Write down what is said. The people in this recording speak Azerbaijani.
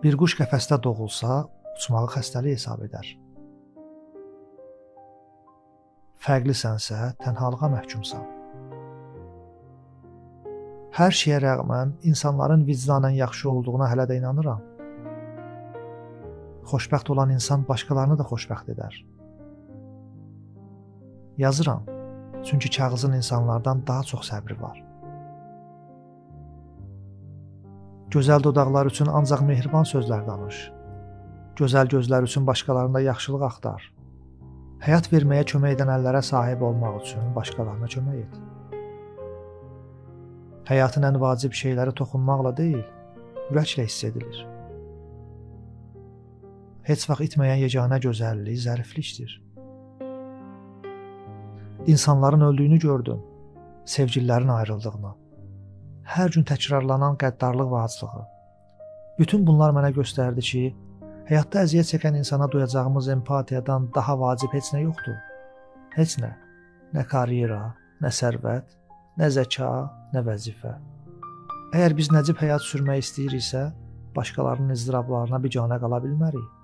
Bir quş qəfəsdə doğulsa, uçmağı xəstəlik hesab edər. Fərqlisənsə, tənhalığa məhkumsan. Hər şeyə rəğmən insanların vicdanən yaxşı olduğuna hələ də inanıram. Xoşbəxt olan insan başqalarını da xoşbəxt edər. Yazıram, çünki kağızın insanlardan daha çox səbri var. Gözəl dodaqlar üçün ancaq mehriban sözlər danış. Gözəl gözlər üçün başqalarında yaxşılıq axtar. Həyat verməyə kömək edən əllərə sahib olmaq üçün başqalarına kömək et. Həyatın ən vacib şeyləri toxunmaqla deyil, ürəklə hiss edilir. Heç vaxt itməyən yeganə gözəllik zəriflikdir. İnsanların öldüyünü gördüm, sevgililərin ayrıldığını. Hər gün təkrarlanan qəddarlıq və aclığı. Bütün bunlar mənə göstərdi ki, həyatda əziyyət çəkən insana duyacağımız empatiyadan daha vacib heç nə yoxdur. Heç nə. Nə karyera, nə sərvət, nə zəka, nə vəzifə. Əgər biz nəcib həyat sürmək istəyiriksə, başqalarının izdırablarına biganə qala bilmərik.